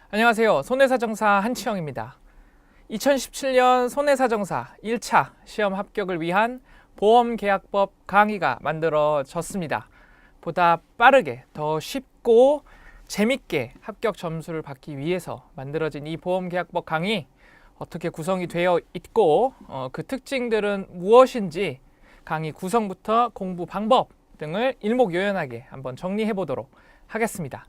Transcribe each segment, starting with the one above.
안녕하세요. 손해사정사 한치영입니다. 2017년 손해사정사 1차 시험 합격을 위한 보험계약법 강의가 만들어졌습니다. 보다 빠르게 더 쉽고 재밌게 합격 점수를 받기 위해서 만들어진 이 보험계약법 강의, 어떻게 구성이 되어 있고 그 특징들은 무엇인지 강의 구성부터 공부 방법 등을 일목요연하게 한번 정리해 보도록 하겠습니다.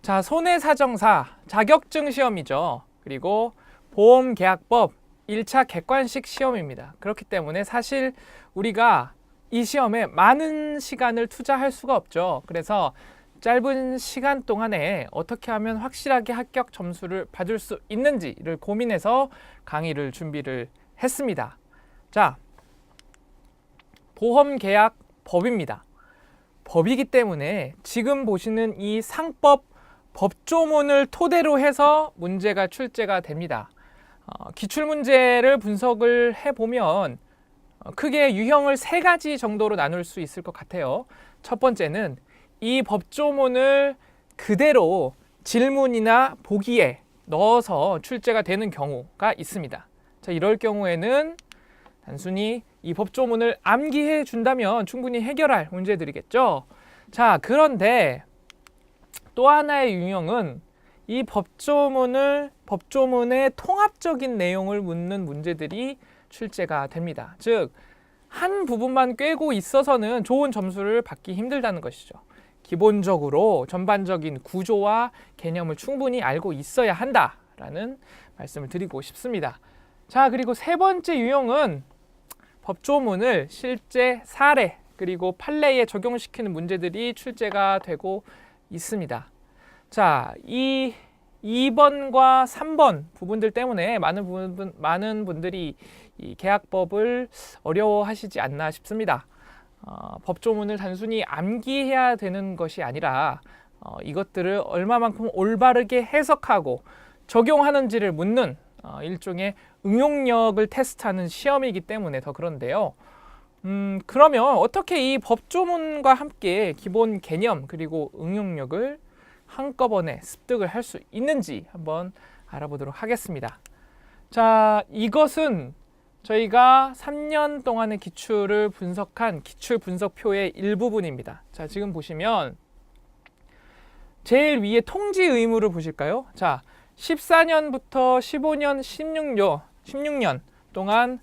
자, 손해사정사 자격증 시험이죠. 그리고 보험계약법 1차 객관식 시험입니다. 그렇기 때문에 사실 우리가 이 시험에 많은 시간을 투자할 수가 없죠. 그래서 짧은 시간 동안에 어떻게 하면 확실하게 합격 점수를 받을 수 있는지를 고민해서 강의를 준비를 했습니다. 자, 보험계약법입니다. 법이기 때문에 지금 보시는 이 상법 법조문을 토대로 해서 문제가 출제가 됩니다. 기출문제를 분석을 해보면 크게 유형을 3가지 정도로 나눌 수 있을 것 같아요. 첫 번째는 이 법조문을 그대로 질문이나 보기에 넣어서 출제가 되는 경우가 있습니다. 자, 이럴 경우에는 단순히 이 법조문을 암기해 준다면 충분히 해결할 문제들이겠죠. 자, 그런데 또 하나의 유형은 이 법조문의 통합적인 내용을 묻는 문제들이 출제가 됩니다. 즉, 한 부분만 꿰고 있어서는 좋은 점수를 받기 힘들다는 것이죠. 기본적으로 전반적인 구조와 개념을 충분히 알고 있어야 한다라는 말씀을 드리고 싶습니다. 자, 그리고 세 번째 유형은 법조문을 실제 사례 그리고 판례에 적용시키는 문제들이 출제가 되고 있습니다. 자, 이 2번과 3번 부분들 때문에 많은 분들이 이 계약법을 어려워하시지 않나 싶습니다. 법조문을 단순히 암기해야 되는 것이 아니라 이것들을 얼마만큼 올바르게 해석하고 적용하는지를 묻는 일종의 응용력을 테스트하는 시험이기 때문에 더 그런데요. 그러면 어떻게 이 법조문과 함께 기본 개념 그리고 응용력을 한꺼번에 습득을 할 수 있는지 한번 알아보도록 하겠습니다. 자, 이것은 저희가 3년 동안의 기출을 분석한 기출 분석표의 일부분입니다. 자, 지금 보시면 제일 위에 통지 의무를 보실까요? 자, 14년부터 15년, 16년 동안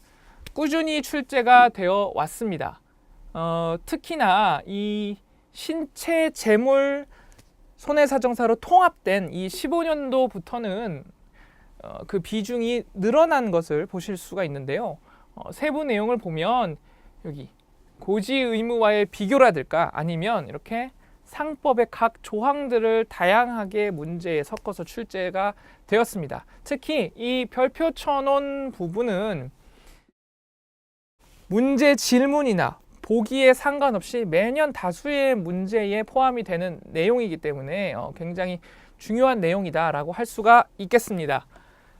꾸준히 출제가 되어 왔습니다. 특히나 이 신체 재물 손해사정사로 통합된 이 15년도부터는 그 비중이 늘어난 것을 보실 수가 있는데요. 세부 내용을 보면 여기 고지 의무와의 비교라든가 아니면 이렇게 상법의 각 조항들을 다양하게 문제에 섞어서 출제가 되었습니다. 특히 이 별표 쳐놓은 부분은 문제 질문이나 보기에 상관없이 매년 다수의 문제에 포함이 되는 내용이기 때문에 굉장히 중요한 내용이다라고 할 수가 있겠습니다.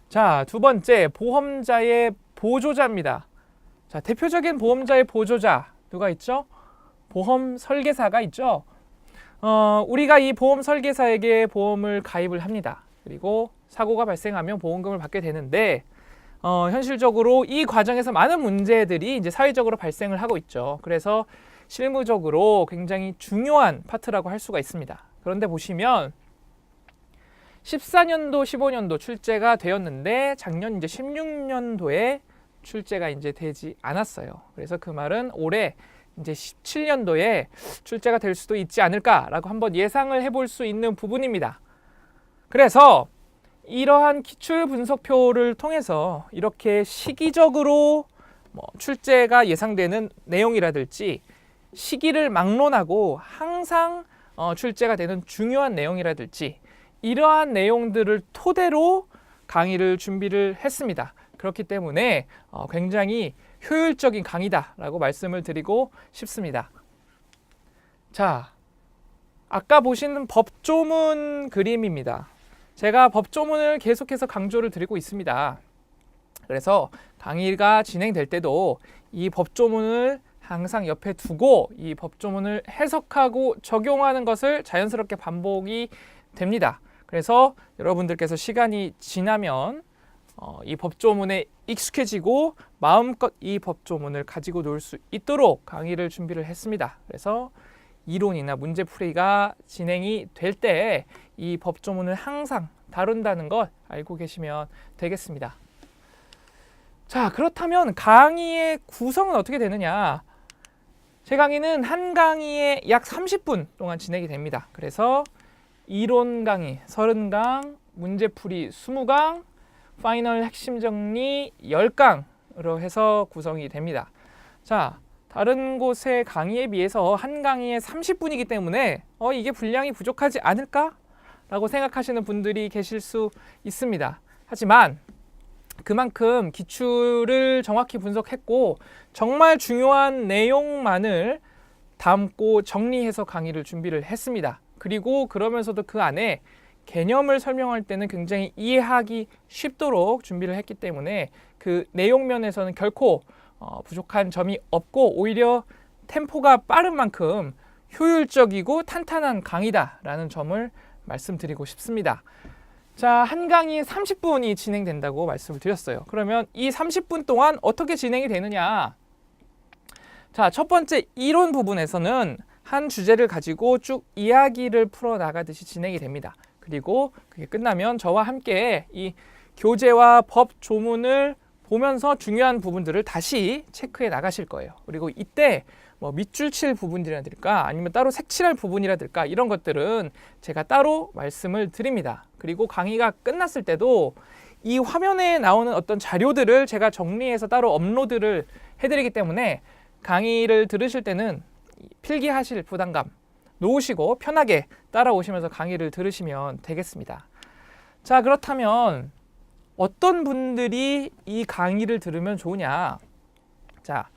자, 두 번째, 보험자의 보조자입니다. 자, 대표적인 보험자의 보조자 누가 있죠? 보험 설계사가 있죠. 우리가 이 보험 설계사에게 보험을 가입을 합니다. 그리고 사고가 발생하면 보험금을 받게 되는데 현실적으로 이 과정에서 많은 문제들이 이제 사회적으로 발생을 하고 있죠. 그래서 실무적으로 굉장히 중요한 파트라고 할 수가 있습니다. 그런데 보시면 14년도, 15년도 출제가 되었는데 작년 이제 16년도에 출제가 이제 되지 않았어요. 그래서 그 말은 올해 이제 17년도에 출제가 될 수도 있지 않을까라고 한번 예상을 해볼 수 있는 부분입니다. 그래서 이러한 기출 분석표를 통해서 이렇게 시기적으로 출제가 예상되는 내용이라든지 시기를 막론하고 항상 출제가 되는 중요한 내용이라든지 이러한 내용들을 토대로 강의를 준비를 했습니다. 그렇기 때문에 굉장히 효율적인 강의다라고 말씀을 드리고 싶습니다. 자, 아까 보시는 법조문 그림입니다. 제가 법조문을 계속해서 강조를 드리고 있습니다. 그래서 강의가 진행될 때도 이 법조문을 항상 옆에 두고 이 법조문을 해석하고 적용하는 것을 자연스럽게 반복이 됩니다. 그래서 여러분들께서 시간이 지나면 이 법조문에 익숙해지고 마음껏 이 법조문을 가지고 놀 수 있도록 강의를 준비를 했습니다. 그래서 이론이나 문제풀이가 진행이 될 때 이 법조문을 항상 다룬다는 것 알고 계시면 되겠습니다. 자, 그렇다면 강의의 구성은 어떻게 되느냐? 제 강의는 한 강의에 약 30분 동안 진행이 됩니다. 그래서 이론 강의 30강, 문제풀이 20강, 파이널 핵심 정리 10강으로 해서 구성이 됩니다. 자, 다른 곳의 강의에 비해서 한 강의에 30분이기 때문에 이게 분량이 부족하지 않을까? 라고 생각하시는 분들이 계실 수 있습니다. 하지만 그만큼 기출을 정확히 분석했고 정말 중요한 내용만을 담고 정리해서 강의를 준비를 했습니다. 그리고 그러면서도 그 안에 개념을 설명할 때는 굉장히 이해하기 쉽도록 준비를 했기 때문에 그 내용 면에서는 결코 부족한 점이 없고 오히려 템포가 빠른 만큼 효율적이고 탄탄한 강의다라는 점을 말씀드리고 싶습니다. 자, 한 강의 30분이 진행된다고 말씀을 드렸어요. 그러면 이 30분 동안 어떻게 진행이 되느냐? 자, 첫 번째 이론 부분에서는 한 주제를 가지고 쭉 이야기를 풀어나가듯이 진행이 됩니다. 그리고 그게 끝나면 저와 함께 이 교재와 법 조문을 보면서 중요한 부분들을 다시 체크해 나가실 거예요. 그리고 이때 뭐 밑줄 칠 부분이라든가 아니면 따로 색칠할 부분이라든가 이런 것들은 제가 따로 말씀을 드립니다. 그리고 강의가 끝났을 때도 이 화면에 나오는 어떤 자료들을 제가 정리해서 따로 업로드를 해드리기 때문에 강의를 들으실 때는 필기하실 부담감 놓으시고 편하게 따라오시면서 강의를 들으시면 되겠습니다. 자, 그렇다면 어떤 분들이 이 강의를 들으면 좋으냐? 자,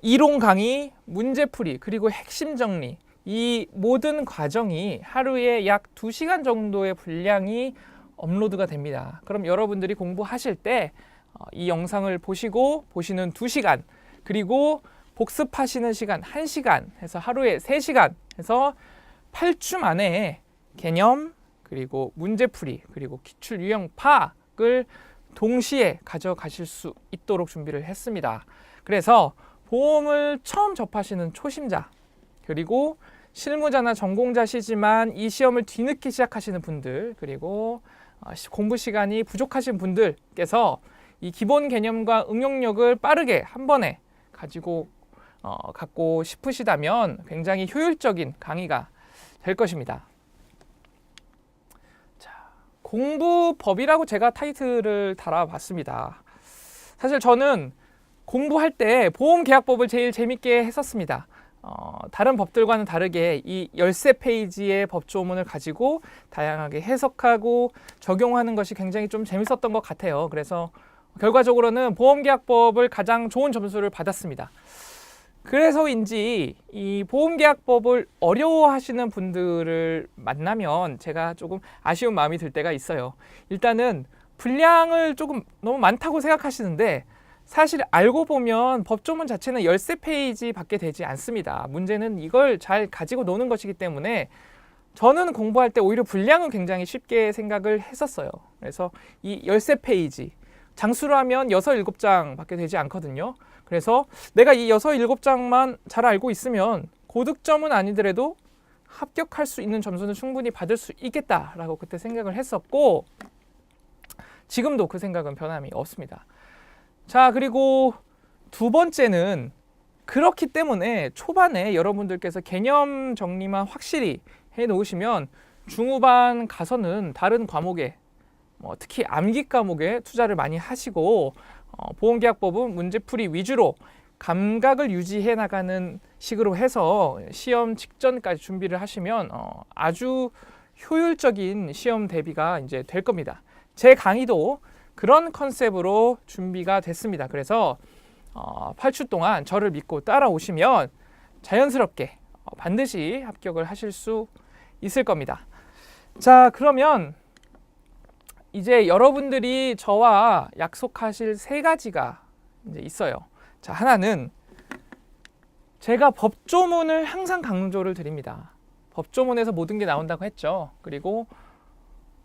이론 강의, 문제풀이, 그리고 핵심 정리 이 모든 과정이 하루에 약 2시간 정도의 분량이 업로드가 됩니다. 그럼 여러분들이 공부하실 때 이 영상을 보시고 보시는 2시간 그리고 복습하시는 시간 1시간 해서 하루에 3시간 해서 8주 만에 개념 그리고 문제풀이 그리고 기출 유형 파악을 동시에 가져가실 수 있도록 준비를 했습니다. 그래서 보험을 처음 접하시는 초심자 그리고 실무자나 전공자시지만 이 시험을 뒤늦게 시작하시는 분들 그리고 공부 시간이 부족하신 분들께서 이 기본 개념과 응용력을 빠르게 한 번에 갖고 싶으시다면 굉장히 효율적인 강의가 될 것입니다. 자, 공부법이라고 제가 타이틀을 달아봤습니다. 사실 저는 공부할 때 보험계약법을 제일 재밌게 했었습니다. 다른 법들과는 다르게 이 13페이지의 법조문을 가지고 다양하게 해석하고 적용하는 것이 굉장히 좀 재밌었던 것 같아요. 그래서 결과적으로는 보험계약법을 가장 좋은 점수를 받았습니다. 그래서인지 이 보험계약법을 어려워하시는 분들을 만나면 제가 조금 아쉬운 마음이 들 때가 있어요. 일단은 분량을 조금 너무 많다고 생각하시는데 사실 알고 보면 법조문 자체는 13페이지 밖에 되지 않습니다. 문제는 이걸 잘 가지고 노는 것이기 때문에 저는 공부할 때 오히려 분량은 굉장히 쉽게 생각을 했었어요. 그래서 이 13페이지 장수로 하면 6, 7장 밖에 되지 않거든요. 그래서 내가 이 6, 7장만 잘 알고 있으면 고득점은 아니더라도 합격할 수 있는 점수는 충분히 받을 수 있겠다라고 그때 생각을 했었고 지금도 그 생각은 변함이 없습니다. 자, 그리고 두 번째는 그렇기 때문에 초반에 여러분들께서 개념 정리만 확실히 해 놓으시면 중후반 가서는 다른 과목에 특히 암기 과목에 투자를 많이 하시고 보험계약법은 문제풀이 위주로 감각을 유지해 나가는 식으로 해서 시험 직전까지 준비를 하시면 아주 효율적인 시험 대비가 이제 될 겁니다. 제 강의도 그런 컨셉으로 준비가 됐습니다. 그래서 8주 동안 저를 믿고 따라오시면 자연스럽게 반드시 합격을 하실 수 있을 겁니다. 자, 그러면 이제 여러분들이 저와 약속하실 3가지가 이제 있어요. 자, 하나는 제가 법조문을 항상 강조를 드립니다. 법조문에서 모든 게 나온다고 했죠. 그리고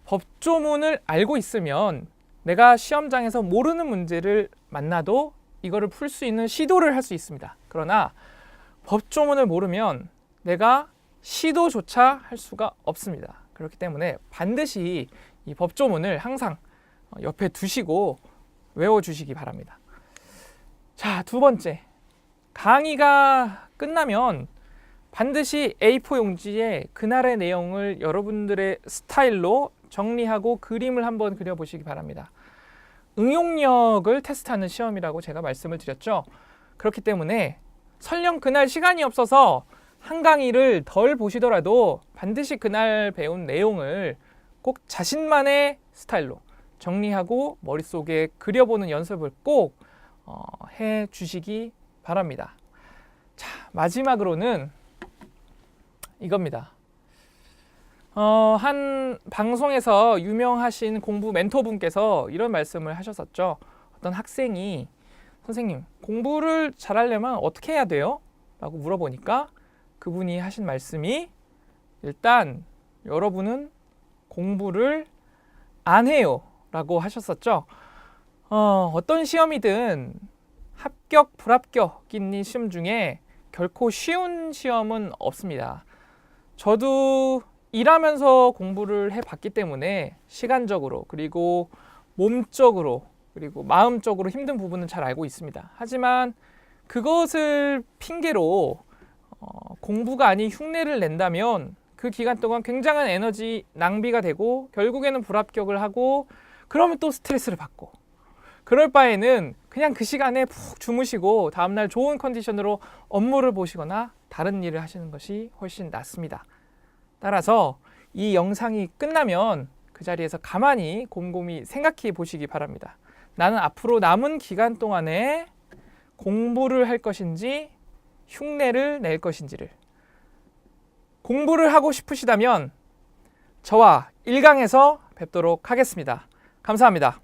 법조문을 알고 있으면 내가 시험장에서 모르는 문제를 만나도 이거를 풀 수 있는 시도를 할 수 있습니다. 그러나 법조문을 모르면 내가 시도조차 할 수가 없습니다. 그렇기 때문에 반드시 이 법조문을 항상 옆에 두시고 외워주시기 바랍니다. 자, 두 번째. 강의가 끝나면 반드시 A4 용지에 그날의 내용을 여러분들의 스타일로 정리하고 그림을 한번 그려보시기 바랍니다. 응용력을 테스트하는 시험이라고 제가 말씀을 드렸죠. 그렇기 때문에 설령 그날 시간이 없어서 한 강의를 덜 보시더라도 반드시 그날 배운 내용을 꼭 자신만의 스타일로 정리하고 머릿속에 그려보는 연습을 꼭 해주시기 바랍니다. 자, 마지막으로는 이겁니다. 한 방송에서 유명하신 공부 멘토분께서 이런 말씀을 하셨었죠. 어떤 학생이 선생님, 공부를 잘하려면 어떻게 해야 돼요? 라고 물어보니까 그분이 하신 말씀이 일단 여러분은 공부를 안 해요 라고 하셨었죠. 어떤 시험이든 합격, 불합격인 시험 중에 결코 쉬운 시험은 없습니다. 저도 일하면서 공부를 해봤기 때문에 시간적으로 그리고 몸적으로 그리고 마음적으로 힘든 부분은 잘 알고 있습니다. 하지만 그것을 핑계로 공부가 아닌 흉내를 낸다면 그 기간 동안 굉장한 에너지 낭비가 되고 결국에는 불합격을 하고 그러면 또 스트레스를 받고 그럴 바에는 그냥 그 시간에 푹 주무시고 다음날 좋은 컨디션으로 업무를 보시거나 다른 일을 하시는 것이 훨씬 낫습니다. 따라서 이 영상이 끝나면 그 자리에서 가만히 곰곰이 생각해 보시기 바랍니다. 나는 앞으로 남은 기간 동안에 공부를 할 것인지 흉내를 낼 것인지를. 공부를 하고 싶으시다면 저와 1강에서 뵙도록 하겠습니다. 감사합니다.